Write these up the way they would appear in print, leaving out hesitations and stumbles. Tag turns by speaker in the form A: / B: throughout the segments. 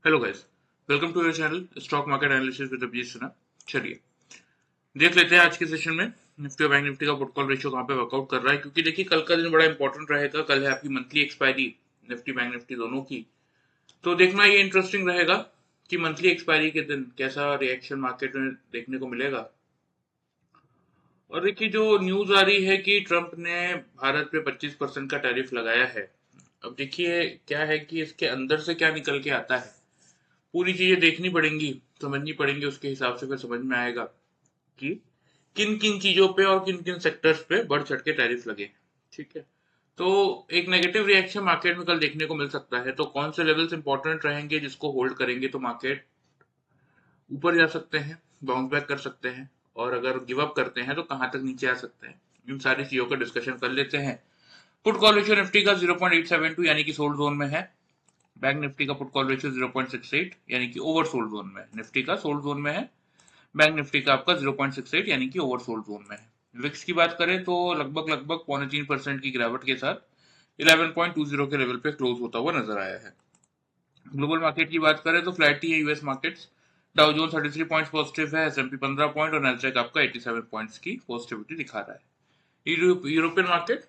A: Hello guys, welcome to your channel stock market analysis with Abhijit Sinha. चलिए देख लेते हैं आज के सेशन में निफ्टी और बैंक निफ्टी का पुट कॉल रेशियो कहाँ पे वर्कआउट कर रहा है, क्योंकि देखिए कल का दिन बड़ा इंपॉर्टेंट रहेगा। कल है आपकी monthly expiry Nifty bank Nifty दोनों की। तो देखना ये इंटरेस्टिंग रहेगा कि मंथली एक्सपायरी के दिन कैसा रिएक्शन मार्केट में देखने को मिलेगा। और देखिए जो न्यूज आ रही है कि ट्रंप ने भारत पे 25% का टैरिफ लगाया है। अब देखिए क्या है कि इसके अंदर से क्या निकल के आता है, पूरी चीजें देखनी पड़ेंगी, समझनी पड़ेंगी। उसके हिसाब से फिर समझ में आएगा कि किन किन चीजों पे और किन किन सेक्टर्स पे बढ़ चढ़ के टैरिफ लगे। ठीक है, तो एक नेगेटिव रिएक्शन मार्केट में कल देखने को मिल सकता है। तो कौन से लेवल्स इंपॉर्टेंट रहेंगे जिसको होल्ड करेंगे तो मार्केट ऊपर जा सकते हैं, बाउंस बैक कर सकते हैं, और अगर गिव अप करते हैं तो कहां तक नीचे आ सकते हैं। इन सारी चीजों का डिस्कशन कर लेते हैं। पुट कॉल रेशियो निफ्टी का 0.872 यानी कि सोल्ड जोन में है। बैंक निफ्टी का पुट कॉल रेशियो 0.68 यानी कि ओवर सोल्ड जोन में है। निफ्टी का सोल्ड जोन में है, बैंक निफ्टी का आपका 0.68 यानी कि ओवर सोल्ड जोन में है। विक्स की बात करें तो लगभग लगभग 0.3% की गिरावट के साथ 11.20 के लेवल पे क्लोज होता हुआ नजर आया है। ग्लोबल मार्केट की बात करें तो फ्लैट ही है US markets. Dow Jones 33 points positive है, एसएमपी 15 पॉइंट और नैस्डैक आपका 87 पॉइंट्स की पॉजिटिविटी दिखा रहा है। यूरोपियन मार्केट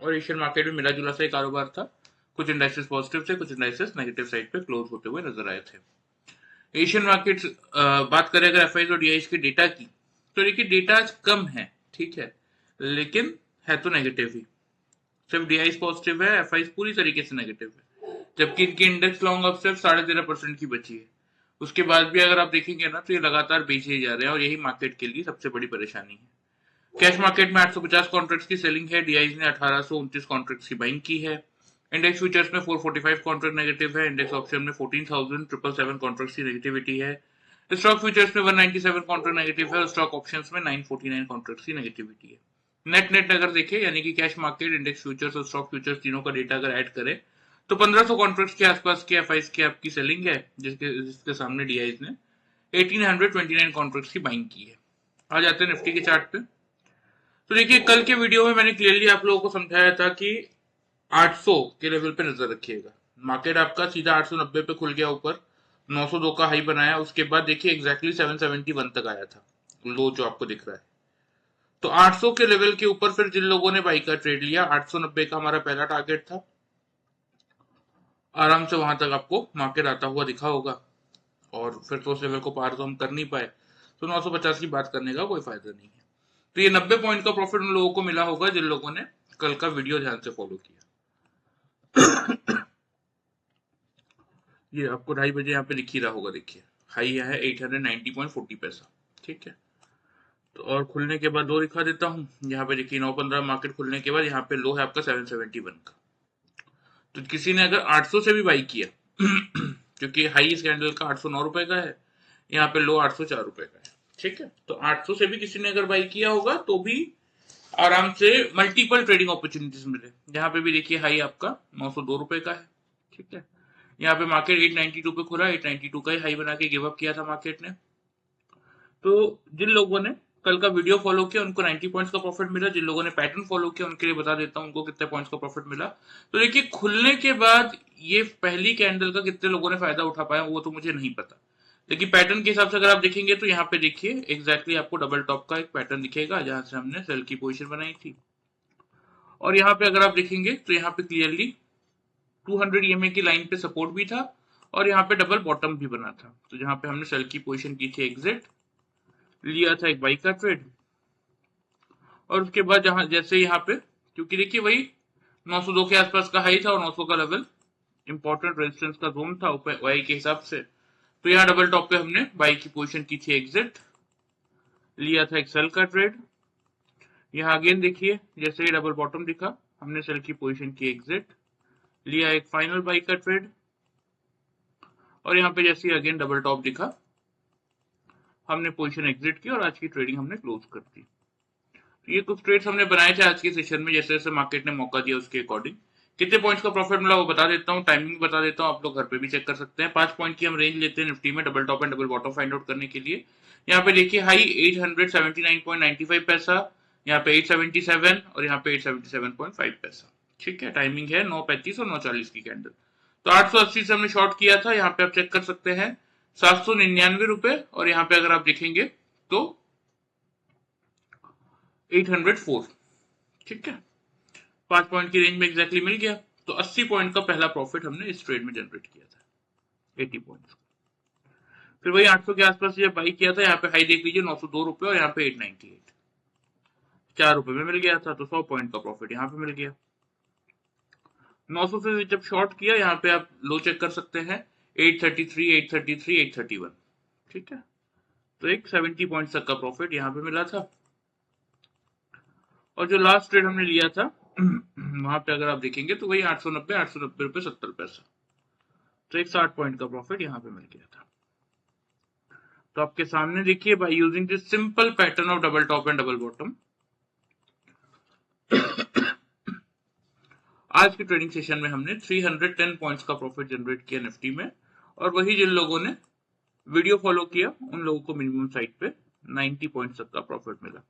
A: और एशियन मार्केट में मिला जुला सा कारोबार था। कुछ इंडाइसेस पॉजिटिव थे, कुछ इंडाइसेस नेगेटिव साइड पे क्लोज होते हुए नजर आए थे। एशियन मार्केट्स बात करें अगर एफआईज और डीआईज के डेटा की, तो देखिए डेटा आज कम है, ठीक है, लेकिन है तो नेगेटिव ही। सिर्फ डीआईज पॉजिटिव है, एफआईज पूरी तरीके से नेगेटिव है, जबकि इनकी इंडेक्स लॉन्ग अप सिर्फ 13.5% की बची है। उसके बाद भी अगर आप देखेंगे ना तो ये लगातार बेचे ही जा रहे हैं, और यही मार्केट के लिए सबसे बड़ी परेशानी है। कैश मार्केट में 850 कॉन्ट्रैक्ट्स की सेलिंग है, डीआईज ने 1829 कॉन्ट्रैक्ट्स की बाइंग की है। इंडेक्स फ्यूचर्स में 445 कॉन्ट्रैक्ट नेगेटिव है, इंडेक्स ऑप्शन में 14,777 कॉन्ट्रैक्ट्स की नेगेटिविटी है। स्टॉक फ्यूचर्स में 197 कॉन्ट्रैक्ट नेगेटिव है और स्टॉक ऑप्शंस में 949 कॉन्ट्रैक्ट्स की नेगेटिविटी है। नेट नेट अगर देखें यानी कि कैश मार्केट, इंडेक्स फ्यूचर्स और स्टॉक फ्यूचर्स तीनों का डेटा अगर ऐड करें तो 1500 कॉन्ट्रैक्ट्स के आसपास के एफआईज की आपकी सेलिंग है, जिसके सामने डीआईज ने 1829 कॉन्ट्रैक्ट्स की बाइंग की है। आ जाते हैं निफ्टी के चार्ट पे। तो देखिए कल के वीडियो में मैंने क्लियरली आप लोगों को समझाया था कि 800 के लेवल पे नजर रखिएगा। मार्केट आपका सीधा 890 पे खुल गया ऊपर, 902 का हाई बनाया, उसके बाद देखिए एग्जैक्टली 771 तक आया था लो जो आपको दिख रहा है। तो 800 के लेवल के ऊपर फिर जिन लोगों ने बाई का ट्रेड लिया, 890 का हमारा पहला टारगेट था, आराम से वहां तक आपको मार्केट आता हुआ दिखा होगा, और फिर तो उस लेवल को पार तो हम कर नहीं पाए, तो 950 की बात करने का कोई फायदा नहीं है। तो ये 90 पॉइंट का प्रॉफिट उन लोगों को मिला होगा जिन लोगों ने कल का वीडियो ध्यान से फॉलो किया। ये आपको 2:30 बजे यहाँ पे लिख ही रहा होगा, देखिए हाई है 890.40 पैसा, ठीक है। तो और खुलने के बाद लो दिखा देता हूँ, यहाँ पे देखिए 9:15 मार्केट खुलने के बाद यहाँ पे लो है आपका 771 का। तो किसी ने अगर 800 से भी बाई किया क्योंकि हाई इस कैंडल का 809 रुपए का है, यहाँ पे लो 804 रुपए का है, ठीक है। तो 800 से भी किसी ने अगर बाई किया होगा तो भी आराम से मल्टीपल ट्रेडिंग अपॉर्चुनिटीज मिले। यहाँ पे भी देखिए हाई आपका 902 रुपए का है, ठीक है। यहाँ पे मार्केट 892 पे खुला, 892 का ही हाई बना के गिव अप किया था मार्केट ने। तो जिन लोगों ने कल का वीडियो फॉलो किया उनको 90 पॉइंट्स का प्रॉफिट मिला, जिन लोगों ने पैटर्न फॉलो किया उनके लिए बता देता हूं उनको कितने पॉइंट्स का प्रॉफिट मिला। तो देखिए खुलने के बाद ये पहली कैंडल का कितने लोगों ने फायदा उठा पाया वो तो मुझे नहीं पता, लेकिन पैटर्न के हिसाब से अगर आप देखेंगे तो यहाँ पे देखिए एग्जैक्टली आपको डबल टॉप का एक पैटर्न दिखेगा जहां से हमने सेल की पोजीशन बनाई थी। और यहाँ पे अगर आप देखेंगे तो यहाँ पे क्लियरली 200 ईएमए की लाइन पे सपोर्ट भी था, और यहाँ पे डबल बॉटम भी बना था। तो जहां पे हमने सेल की पोजीशन की थी एग्जिट, लिया था एक बाई का ट्रेड, और उसके बाद जहां जैसे यहाँ पे, क्योंकि देखिए वही 902 के आसपास का हाई था और 900 का लेवल इंपॉर्टेंट रेजिस्टेंस का जोन था वाई के हिसाब से, तो यहाँ डबल टॉप पे हमने बाई की पोजीशन की थी एग्जिट, लिया था एक सेल का ट्रेड। यहाँ अगेन देखिए जैसे ही डबल बॉटम दिखा हमने सेल की पोजीशन की एग्जिट, लिया एक फाइनल बाई का ट्रेड, और यहाँ पे जैसे ही अगेन डबल टॉप दिखा हमने पोजीशन एग्जिट की और आज की ट्रेडिंग हमने क्लोज कर दी। तो ये कुछ ट्रेड्स हमने बनाए थे आज के सेशन में, जैसे जैसे मार्केट ने मौका दिया उसके अकॉर्डिंग। कितने पॉइंट्स का प्रॉफिट मिला वो बता देता हूँ, टाइमिंग बता देता हूँ, आप लोग घर पे भी चेक कर सकते हैं। 5 पॉइंट की हम रेंज लेते हैं निफ्टी में double top and double bottom find out करने के लिए। यहाँ पे देखिए हाई 879.95 पैसा, यहाँ पे 877 और यहाँ पे 877.5 पैसा, ठीक है। टाइमिंग है 9:35 और 9:40 की कैंडल। तो 880 से हमने शॉर्ट किया था, यहाँ पे आप चेक कर सकते हैं 799 रुपए, और यहाँ पे अगर आप देखेंगे तो 804। ठीक है, 5 पॉइंट की रेंज में एग्जैक्टली मिल गया। तो 80 पॉइंट का पहला प्रॉफिट हमने इस ट्रेड में जनरेट किया था, 80 पॉइंट। फिर वही 800 के आसपास जब बाई किया था, यहाँ पे हाई देख लीजिए 902 रुपए, और यहाँ पे 898, 4 रुपए में मिल गया था, तो 100 पॉइंट का प्रॉफिट यहाँ पे मिल गया। 900 से जब शॉर्ट किया, यहाँ पे आप लो चेक कर सकते हैं 833, 833, 831। ठीक है, तो एक 70 पॉइंट तक का प्रॉफिट यहाँ पे मिला था। और जो लास्ट ट्रेड हमने लिया था वहां पे अगर आप देखेंगे तो वही 890 रुपए 70 पैसा, तो एक 60 पॉइंट का प्रॉफिट यहाँ पे मिल गया था। तो आपके सामने देखिए, by using this simple pattern of double top and double bottom, आज के ट्रेडिंग सेशन में हमने 310 पॉइंट्स का प्रॉफिट जनरेट किया निफ्टी में। और वही जिन लोगों ने वीडियो फॉलो किया उन लोगों को मिनिमम साइड पे 90 पॉइंट्स तक का प्रॉफिट मिला।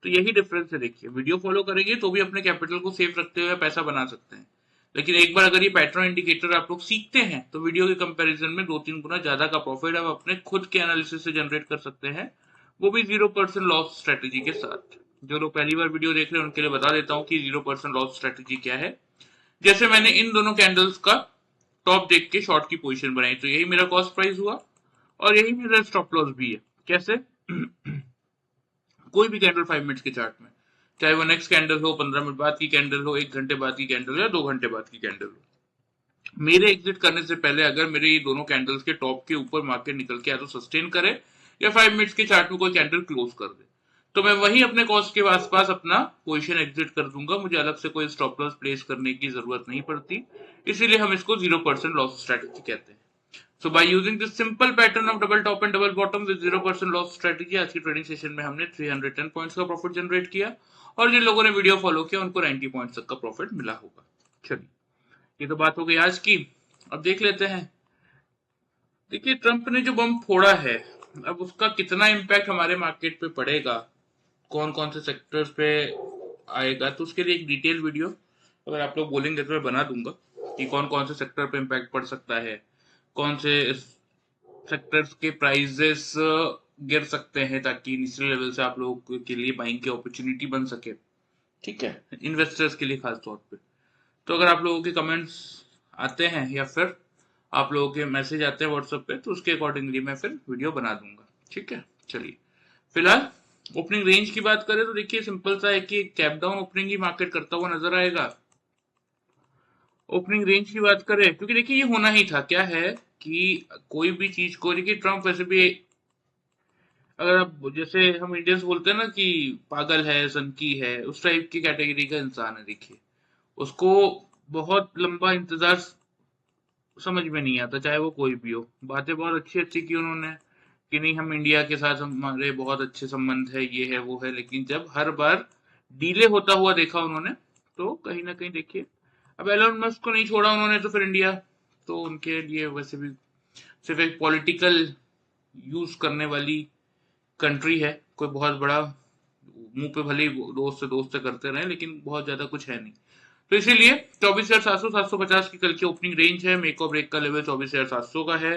A: तो यही डिफरेंस है। देखिए, वीडियो फॉलो करेंगे तो भी अपने कैपिटल को सेफ रखते हुए पैसा बना सकते हैं, लेकिन एक बार अगर ये पैटर्न इंडिकेटर आप लोग सीखते हैं तो वीडियो के कंपैरिजन में 2-3 गुना ज्यादा का प्रॉफिट आप अपने खुद के एनालिसिस से जनरेट कर सकते हैं, वो भी 0% लॉस स्ट्रेटेजी के साथ। जो लोग पहली बार वीडियो देख रहे हैं उनके लिए बता देता हूँ कि 0% लॉस स्ट्रेटेजी क्या है। जैसे मैंने इन दोनों कैंडल्स का टॉप देख के शॉर्ट की पोजीशन बनाई, तो यही मेरा कॉस्ट प्राइस हुआ और यही मेरा स्टॉप लॉस भी है। कैसे? कोई भी कैंडल 5 मिनट्स के चार्ट में, चाहे वो नेक्स्ट कैंडल हो, 15 मिनट बाद की कैंडल हो, 1 घंटे बाद की कैंडल हो, या 2 घंटे बाद की कैंडल हो, मेरे एग्जिट करने से पहले अगर मेरे ये दोनों कैंडल्स के टॉप के ऊपर मार्केट निकल के या तो सस्टेन करे या 5 मिनट्स के चार्ट में कोई कैंडल क्लोज कर दे, तो मैं वही अपने कॉस्ट के आसपास अपना पोजीशन एग्जिट कर दूंगा। मुझे अलग से कोई स्टॉप लॉस प्लेस करने की जरूरत नहीं पड़ती, इसीलिए हम इसको 0% लॉस स्ट्रेटेजी कहते हैं। So by using this simple pattern of double top and double bottom with 0% loss strategy, आज की ट्रेडिंग सेशन में हमने 310 पॉइंट्स का प्रॉफिट जनरेट किया, और जिन लोगों ने वीडियो फॉलो किया उनको 90 पॉइंट्स तक का प्रॉफिट मिला होगा। चलिए, ये तो बात हो गई आज की। अब देख लेते हैं, देखिए ट्रंप ने जो बम फोड़ा है, अब उसका कितना इम्पैक्ट हमारे मार्केट पे पड़ेगा, कौन कौन से सेक्टर्स पे आएगा, तो उसके लिए एक डिटेल वीडियो अगर आप लोग बोलेंगे तो मैं बना दूंगा कि कौन कौन से सेक्टर पे इम्पैक्ट पड़ सकता है, कौन से सेक्टर्स के प्राइजेस गिर सकते हैं, ताकि निचले लेवल से आप लोगों के लिए बाइंग की अपॉर्चुनिटी बन सके। ठीक है, इन्वेस्टर्स के लिए खास तौर पे। तो अगर आप लोगों के कमेंट्स आते हैं या फिर आप लोगों के मैसेज आते हैं व्हाट्सएप पे, तो उसके अकॉर्डिंगली मैं फिर वीडियो बना दूंगा। ठीक है, चलिए फिलहाल ओपनिंग रेंज की बात करें तो देखिए सिंपल सा है कि कैप डाउन ओपनिंग ही मार्केट करता हुआ नजर आएगा। ओपनिंग रेंज की बात करें, क्योंकि देखिए ये होना ही था। क्या है कि कोई भी चीज को, देखिए ट्रंप वैसे भी, अगर आप जैसे हम इंडियंस बोलते हैं ना कि पागल है, सनकी है, उस टाइप की कैटेगरी का इंसान है। देखिए उसको बहुत लंबा इंतजार समझ में नहीं आता, चाहे वो कोई भी हो। बातें बहुत अच्छी अच्छी की उन्होंने कि नहीं हम इंडिया के साथ हमारे बहुत अच्छे संबंध है, ये है वो है, लेकिन जब हर बार डीले होता हुआ देखा उन्होंने, तो कहीं ना कहीं देखिए अब एलोन मस्क को नहीं छोड़ा उन्होंने, तो फिर इंडिया तो उनके लिए वैसे भी सिर्फ एक पॉलिटिकल यूज करने वाली कंट्री है। कोई बहुत बड़ा मुंह पे भले ही दोस्त से करते रहे, लेकिन बहुत ज्यादा कुछ है नहीं। तो इसीलिए 24,700 750 की कल की ओपनिंग रेंज है। मेक और ब्रेक का लेवल 24,700 का है।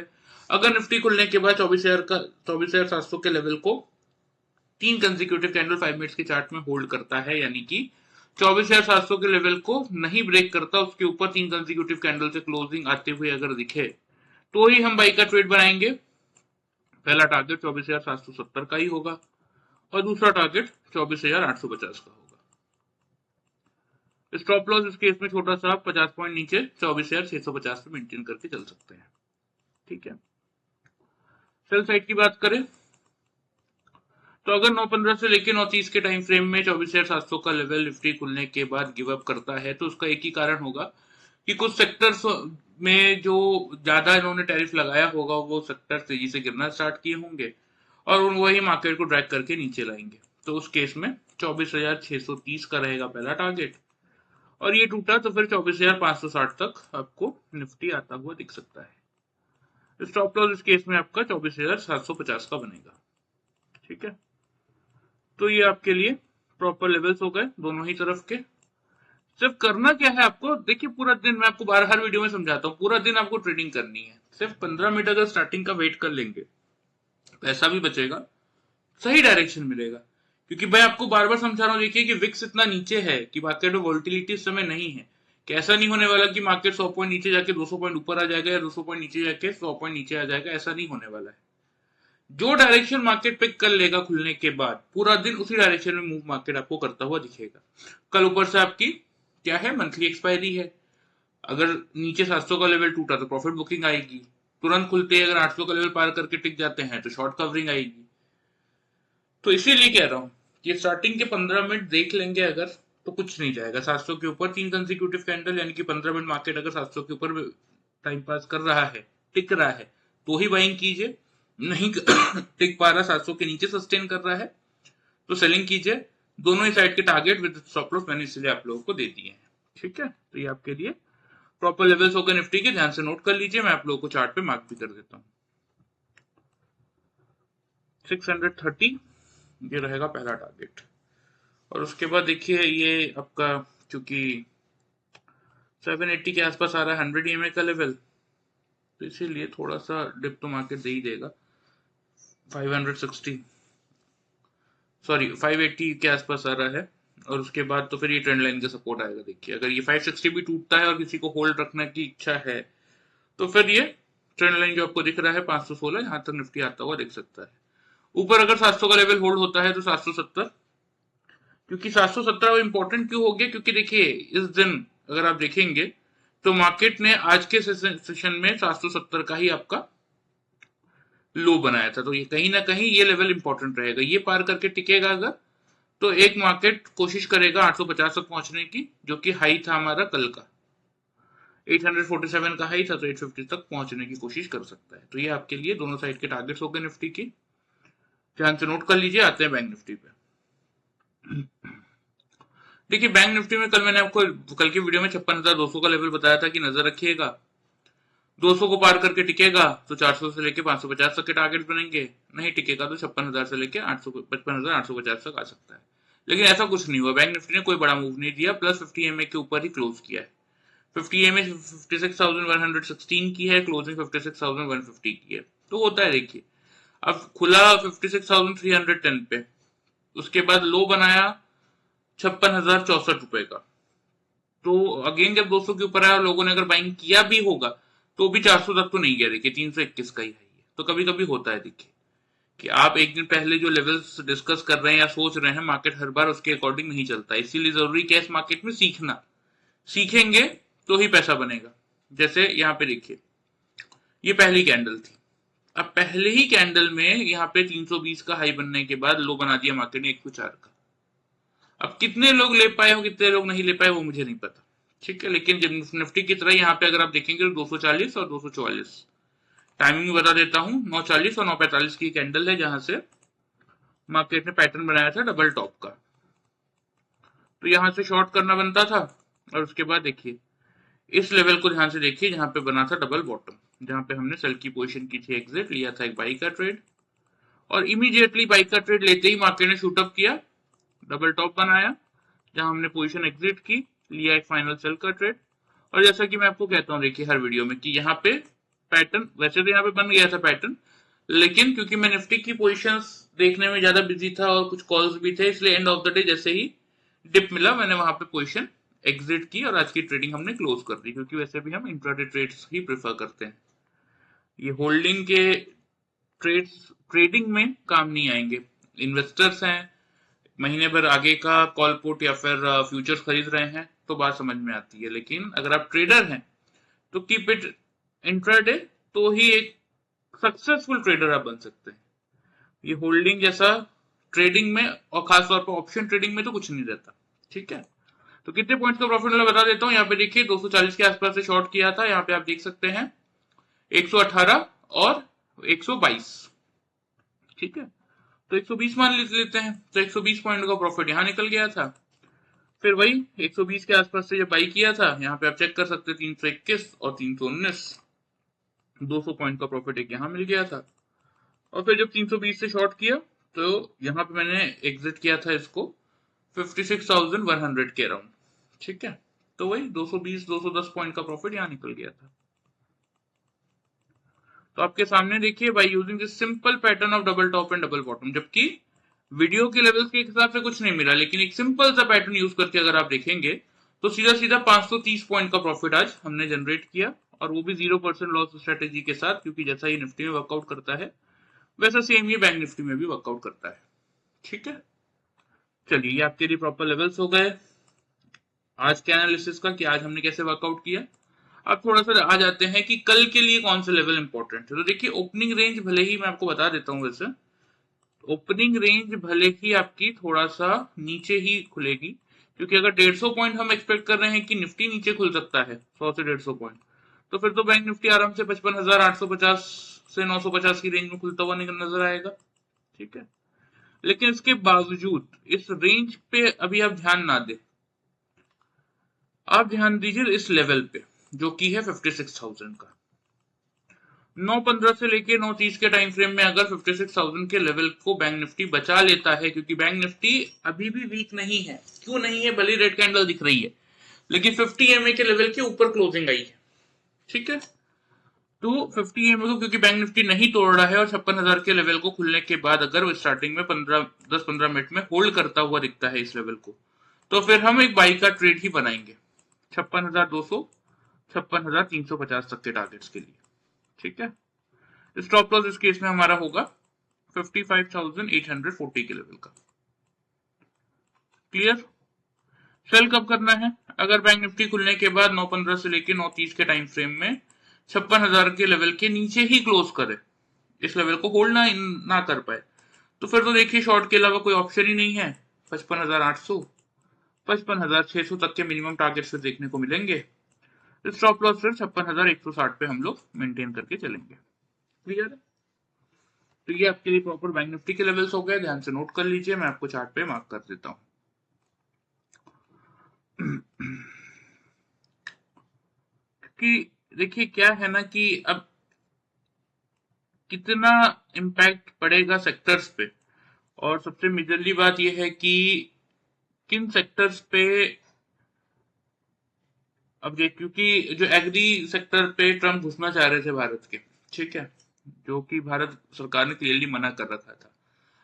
A: अगर निफ्टी खुलने के बाद 24,700 के लेवल को 3 कंसेक्यूटिव कैंडल 5 मिनट्स के चार्ट में होल्ड करता है, यानी कि 24,700 के लेवल को नहीं ब्रेक करता, उसके ऊपर 3 कंसेक्यूटिव कैंडल से क्लोजिंग आते हुए अगर दिखे, तो ही हम बाई का ट्रेड बनाएंगे। पहला टारगेट 24,770 का ही होगा और दूसरा टारगेट 24,850 का होगा। स्टॉप लॉस इस केस में छोटा सा 50 पॉइंट नीचे 24,650 पे मेंटेन करके चल सकते हैं। ठीक है, सेल साइड की बात करें तो अगर 9:15 से लेकर 9:30 के टाइम फ्रेम में 24,700 का लेवल निफ्टी खुलने के बाद गिव अप करता है, तो उसका एक ही कारण होगा कि कुछ सेक्टर्स में जो ज्यादा इन्होंने टैरिफ लगाया होगा, वो सेक्टर तेजी से गिरना स्टार्ट किए होंगे और वही मार्केट को ड्रैग करके नीचे लाएंगे। तो उस केस में 24,630 का रहेगा पहला टारगेट, और ये टूटा तो फिर 24,560 तक आपको निफ्टी आता हुआ दिख सकता है। स्टॉप लॉस इस केस में आपका 24,750 का बनेगा। ठीक है, तो ये आपके लिए प्रॉपर लेवल्स हो गए दोनों ही तरफ के। सिर्फ करना क्या है आपको, देखिए पूरा दिन मैं आपको बार हर वीडियो में समझाता हूँ, पूरा दिन आपको ट्रेडिंग करनी है। सिर्फ 15 मिनट अगर स्टार्टिंग का वेट कर लेंगे, पैसा भी बचेगा, सही डायरेक्शन मिलेगा। क्योंकि मैं आपको बार बार समझा रहा हूँ, देखिए कि विक्स इतना नीचे है कि मार्केट में वोलेटिलिटी इस समय नहीं है, कि ऐसा नहीं होने वाला कि मार्केट 100 पॉइंट नीचे जाके 200 पॉइंट ऊपर आ जाएगा या 200 पॉइंट नीचे जाके 100 पॉइंट नीचे आ जाएगा, ऐसा नहीं होने वाला है। जो डायरेक्शन मार्केट पिक कर लेगा खुलने के बाद, पूरा दिन उसी डायरेक्शन में मूव मार्केट आपको करता हुआ दिखेगा। कल ऊपर से आपकी क्या है, मंथली एक्सपायरी है। अगर नीचे 700 का लेवल टूटा तो प्रॉफिट बुकिंग आएगी, तुरंत खुलते ही अगर 800 का लेवल पार करके टिक जाते हैं तो शॉर्ट कवरिंग आएगी। तो इसीलिए कह रहा हूं कि स्टार्टिंग के 15 मिनट देख लेंगे अगर, तो कुछ नहीं जाएगा। 700 के ऊपर 3 कंसेक्यूटिव कैंडल, यानी कि 15 मिनट मार्केट अगर 700 के ऊपर टाइम पास कर रहा है, टिक रहा है, तो ही बाइंग कीजिए। नहीं टिक पा रहा, 700 के नीचे सस्टेन कर रहा है, तो सेलिंग कीजिए। दोनों ही साइड के टारगेट विद स्टॉप लॉस मैंने इसलिए आप लोगों को दे दिए हैं। ठीक है, तो ये आपके लिए प्रॉपर लेवल्स होकर निफ्टी के, ध्यान से नोट कर लीजिए। मैं आप लोगों को चार्ट पे मार्क भी कर देता हूँ। 630 ये रहेगा पहला टारगेट। और उसके बाद देखिए ये आपका, चूंकि 780 के आसपास आ रहा है 100 EMA का लेवल, तो इसीलिए थोड़ा सा डिप तो मार्केट दे ही देगा। 560 सॉरी 580 के आसपास आ रहा है, और उसके बाद तो फिर ये ट्रेंड लाइन का सपोर्ट आएगा। देखिए अगर ये 560 भी टूटता है और किसी को होल्ड रखने की इच्छा है, तो फिर ये ट्रेंड लाइन जो आपको दिख रहा है 516, यहां तक निफ्टी आता हुआ दिख सकता है। ऊपर अगर 700 का लेवल होल्ड होता है तो 770, क्योंकि 717 इंपॉर्टेंट क्यों हो गया, क्योंकि देखिए इस दिन अगर आप देखेंगे तो मार्केट ने आज के सेशन में 770 का ही आपका लो बनाया था, तो ये कहीं ना कहीं ये लेवल इंपॉर्टेंट रहेगा। ये पार करके टिकेगा अगर, तो एक मार्केट कोशिश करेगा 850 तक पहुंचने की, जो कि हाई था हमारा कल का। 847 का हाई था, तो 850 तक पहुंचने की कोशिश कर सकता है। तो ये आपके लिए दोनों साइड के टारगेट्स हो गए निफ्टी की, ध्यान से नोट कर लीजिए। आते हैं बैंक निफ्टी पे। देखिए बैंक निफ्टी में कल मैंने आपको कल की वीडियो में 56,200 का लेवल बताया था कि नजर रखिएगा, 200 को पार करके टिकेगा तो 400 से लेके 550 तक के टारगेट बनेंगे, नहीं टिकेगा तो 56,000 से लेके 55,850 तक आ सकता है। लेकिन ऐसा कुछ नहीं हुआ, बैंक निफ्टी ने कोई बड़ा मूव नहीं दिया, प्लस 50 EMA के ऊपर ही क्लोज किया है। 50 EMA 56,116 की है, क्लोजिंग 56,150 की है। तो होता है देखिए, अब खुला 56,310 पे, उसके बाद लो बनाया 56,064 रुपए का। तो अगेन जब 200 के ऊपर आया और लोगों ने अगर बाइंग किया भी होगा, तो भी 400 तक तो नहीं गया। देखिए 321 का ही है ये। तो कभी कभी होता है देखिए कि आप एक दिन पहले जो लेवल्स डिस्कस कर रहे हैं या सोच रहे हैं, मार्केट हर बार उसके अकॉर्डिंग नहीं चलता। इसीलिए जरूरी क्या है इस मार्केट में, सीखना। सीखेंगे तो ही पैसा बनेगा। जैसे यहाँ पे देखिए, ये पहली कैंडल थी, अब पहले ही कैंडल में यहाँ पे 320 का हाई बनने के बाद लो बना दिया मार्केट ने 104 का। अब कितने लोग ले पाए हो, कितने लोग नहीं ले पाए, वो मुझे नहीं पता। ठीक है, लेकिन जब निफ्टी की तरह यहाँ पे अगर आप देखेंगे तो 240 और 244, टाइमिंग बता देता हूँ, 940 और 945 की कैंडल है, जहां से मार्केट ने पैटर्न बनाया था डबल टॉप का। तो यहां से शॉर्ट करना बनता था, और उसके बाद देखिए इस लेवल को ध्यान से देखिए, जहां पे बना था डबल बॉटम, जहां पे हमने सेल की पोजीशन की थी, एग्जिट लिया था एक बाई का ट्रेड, और इमीडिएटली बाई का ट्रेड लेते ही मार्केट ने शूट अप किया, डबल टॉप बनाया, जहां हमने पोजीशन एग्जिट की, लिया एक फाइनल सेल का ट्रेड। और जैसा कि मैं आपको कहता हूं देखिए हर वीडियो में, कि यहाँ पे पैटर्न, वैसे तो यहाँ पे बन गया था पैटर्न, लेकिन क्योंकि मैं निफ्टी की पोजीशंस देखने में ज्यादा बिजी था और कुछ कॉल्स भी थे, इसलिए एंड ऑफ द डे जैसे ही डिप मिला मैंने वहां पे पोजीशन एग्जिट की, और आज की ट्रेडिंग हमने क्लोज कर दी। क्योंकि वैसे भी हम इंट्राडे ट्रेड्स ही प्रेफर करते हैं, ये होल्डिंग के ट्रेड्स ट्रेडिंग में काम नहीं आएंगे। इन्वेस्टर्स हैं, महीने भर आगे का कॉल पुट या फिर फ्यूचर्स खरीद रहे हैं तो बात समझ में आती है, लेकिन अगर आप ट्रेडर हैं तो कीप इट इंट्राडे, तो ही एक सक्सेसफुल ट्रेडर आप बन सकते हैं। ये होल्डिंग जैसा ट्रेडिंग में, और खासतौर पर ऑप्शन ट्रेडिंग में तो कुछ नहीं रहता। ठीक है, तो कितने पॉइंट्स का प्रॉफिट मैं बता देता हूँ। यहाँ पे देखिए 240 के आसपास से शॉर्ट किया था, यहाँ पे आप देख सकते हैं 118 और 122। ठीक है, तो 120 मान लेते हैं, तो 120 पॉइंट का प्रॉफिट यहाँ निकल गया था। फिर वही 120 के आसपास से जब बाई किया था, यहाँ पे आप चेक कर सकते हैं 321 और 319, 200 पॉइंट का प्रॉफिट एक यहाँ मिल गया था। और फिर जब 320 से शॉर्ट किया, तो यहाँ पे मैंने एग्जिट किया था इसको 56,100 के अराउंड। ठीक है, तो वही 220-210 पॉइंट का प्रॉफिट यहाँ निकल गया था। तो आपके सामने देखिए, by using this simple pattern of double top and double bottom, जबकि वीडियो के लेवल्स के हिसाब से कुछ नहीं मिला, लेकिन एक सिंपल सा पैटर्न यूज करके अगर आप देखेंगे तो सीधा सीधा 530 पॉइंट का प्रॉफिट आज हमने जनरेट किया, और वो भी 0% लॉस स्ट्रेटेजी के साथ, क्योंकि जैसा ये निफ्टी में वर्कआउट करता है वैसा सेम ये बैंक निफ्टी में भी वर्कआउट करता है। ठीक है, चलिए ये आपके लिए प्रॉपर लेवल्स हो गए आज के एनालिसिस का कि आज हमने कैसे वर्कआउट किया। अब थोड़ा सा आ जाते हैं कि कल के लिए कौन सा लेवल इंपॉर्टेंट है। तो देखिए, ओपनिंग रेंज भले ही मैं आपको बता देता हूं, वैसे ओपनिंग रेंज भले ही आपकी थोड़ा सा नीचे ही खुलेगी, क्योंकि अगर 150 पॉइंट हम एक्सपेक्ट कर रहे हैं कि निफ्टी नीचे खुल सकता है 100 से 150 पॉइंट, तो फिर तो बैंक निफ्टी आराम से 55,850 से 950 की रेंज में खुलता हुआ नजर आएगा। ठीक है, लेकिन इसके बावजूद इस रेंज पे अभी आप ध्यान ना दें, आप ध्यान दीजिए इस लेवल पे जो कि है 56,000 का। 9:15 से लेके 9:30 के टाइम फ्रेम में अगर 56,000 के लेवल को बैंक निफ्टी बचा लेता है, क्योंकि बैंक निफ्टी अभी भी वीक नहीं है, क्यों नहीं है, भले रेड कैंडल दिख रही है, लेकिन 50 EMA के लेवल के ऊपर क्लोजिंग आई है। ठीक है, तो 50 EMA को क्योंकि बैंक निफ्टी नहीं तोड़ रहा है और 56,000 के लेवल को खुलने के बाद अगर वो स्टार्टिंग में 10-15 मिनट में होल्ड करता हुआ दिखता है इस लेवल को, तो फिर हम एक बाई का ट्रेड ही बनाएंगे 56,200 56,350 तक के टारगेट्स के लिए। ठीक है, स्टॉप लॉस इस केस में हमारा होगा 55,840 के लेवल का। क्लियर? सेल कब करना है? अगर बैंक निफ्टी खुलने के बाद 9:15 से लेकर 9:30 के टाइम फ्रेम में 56,000 के लेवल के नीचे ही क्लोज करे, इस लेवल को होल्ड ना कर पाए, तो फिर तो देखिए शॉर्ट के अलावा कोई ऑप्शन ही नहीं है। 55,800 55,600 तक के मिनिमम टारगेट्स फिर देखने को मिलेंगे। स्टॉप लॉस फिर 56,160 पे हम लोग मेंटेन करके चलेंगे। क्लियर है? तो ये आपके लिए प्रॉपर बैंक निफ्टी के लेवल्स हो गए, ध्यान से नोट कर लीजिए, मैं आपको चार्ट पे मार्क कर देता हूं। कि देखिए क्या है ना कि अब कितना इम्पैक्ट पड़ेगा सेक्टर्स पे, और सबसे मेजरली बात यह है कि किन सेक्टर्स पे अब क्योंकि जो एग्री सेक्टर पे ट्रम्प घुसना चाह रहे थे भारत के, ठीक है, जो कि भारत सरकार ने क्लियरली मना कर रखा था।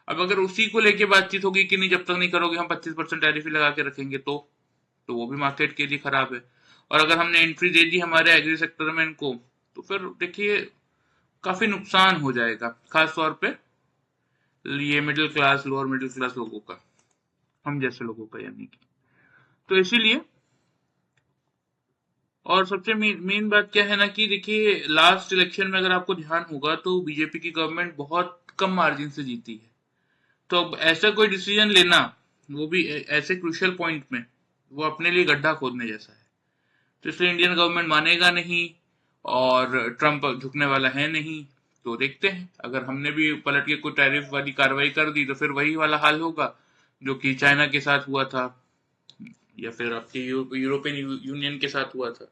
A: अब अगर उसी को लेके बातचीत होगी कि नहीं, जब तक नहीं करोगे हम 25% टैरिफ लगा के रखेंगे, तो वो भी मार्केट के लिए खराब है। और अगर हमने एंट्री दे दी हमारे एग्री सेक्टर में इनको, तो फिर देखिए काफी नुकसान हो जाएगा, खास तौर पे ये middle class, lower middle class लोगों का, हम जैसे लोगों का यानी कि। तो इसीलिए, और सबसे मेन बात क्या है ना कि देखिए लास्ट इलेक्शन में अगर आपको ध्यान होगा तो बीजेपी की गवर्नमेंट बहुत कम मार्जिन से जीती है। तो अब ऐसा कोई डिसीजन लेना, वो भी ऐसे क्रूशियल पॉइंट में, वो अपने लिए गड्ढा खोदने जैसा है। तो इसलिए इंडियन गवर्नमेंट मानेगा नहीं और ट्रम्प झुकने वाला है नहीं। तो देखते हैं, अगर हमने भी पलट के कोई टैरिफ वाली कार्रवाई कर दी तो फिर वही वाला हाल होगा जो कि चाइना के साथ हुआ था या फिर आपके यूरोपियन यूनियन के साथ हुआ था।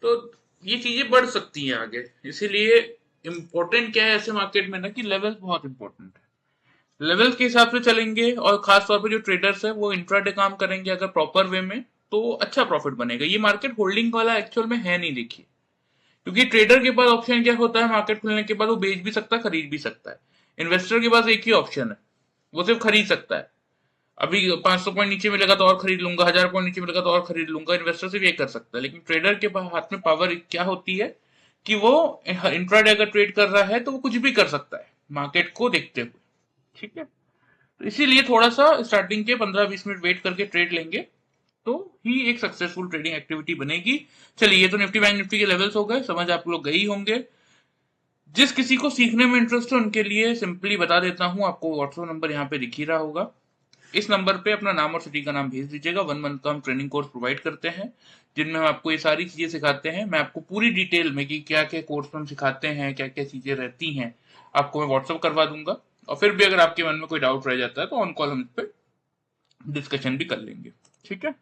A: तो ये चीजें बढ़ सकती हैं आगे। इसीलिए इम्पोर्टेंट क्या है ऐसे मार्केट में ना कि लेवल बहुत इंपॉर्टेंट है। लेवल के हिसाब से चलेंगे, और खास तौर पे जो ट्रेडर्स है वो इंट्राडे काम करेंगे अगर प्रॉपर वे में, तो अच्छा प्रॉफिट बनेगा। ये मार्केट होल्डिंग वाला एक्चुअल में है नहीं, देखिए, क्योंकि ट्रेडर के पास ऑप्शन क्या होता है, मार्केट खुलने के बाद वो बेच भी सकता है, खरीद भी सकता है। इन्वेस्टर के पास एक ही ऑप्शन है, वो सिर्फ खरीद सकता है। अभी 500 पॉइंट नीचे मिलेगा तो और खरीद लूंगा, 1000 पॉइंट नीचे मिलेगा तो और खरीद लूंगा, इन्वेस्टर सिर्फ ये कर सकता है। लेकिन ट्रेडर के हाथ में पावर क्या होती है कि वो इंट्राडे अगर ट्रेड कर रहा है तो वो कुछ भी कर सकता है मार्केट को देखते हुए। ठीक है, तो इसीलिए थोड़ा सा स्टार्टिंग के 15-20 मिनट वेट करके ट्रेड लेंगे तो ही एक सक्सेसफुल ट्रेडिंग एक्टिविटी बनेगी। चलिए, ये तो निफ्टी बैंक निफ्टी के लेवल्स हो गए, समझ आप लोग गई होंगे। जिस किसी को सीखने में इंटरेस्ट है उनके लिए सिंपली बता देता हूं, आपको व्हाट्सएप नंबर यहाँ पे दिख ही रहा होगा, इस नंबर पे अपना नाम और सिटी का नाम भेज दीजिएगा। 1 मंथ का हम ट्रेनिंग कोर्स प्रोवाइड करते हैं जिनमें हम आपको ये सारी चीजें सिखाते हैं। मैं आपको पूरी डिटेल में कि क्या क्या कोर्स में हम सिखाते हैं, क्या क्या चीजें रहती हैं, आपको मैं व्हाट्सअप करवा दूंगा। और फिर भी अगर आपके मन में कोई डाउट रह जाता है तो ऑन कॉल हम इस पर डिस्कशन भी कर लेंगे। ठीक है,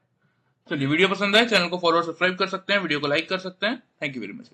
A: चलिए, वीडियो पसंद आए चैनल को फॉलो और सब्सक्राइब कर सकते हैं, वीडियो को लाइक कर सकते हैं। Thank you very much.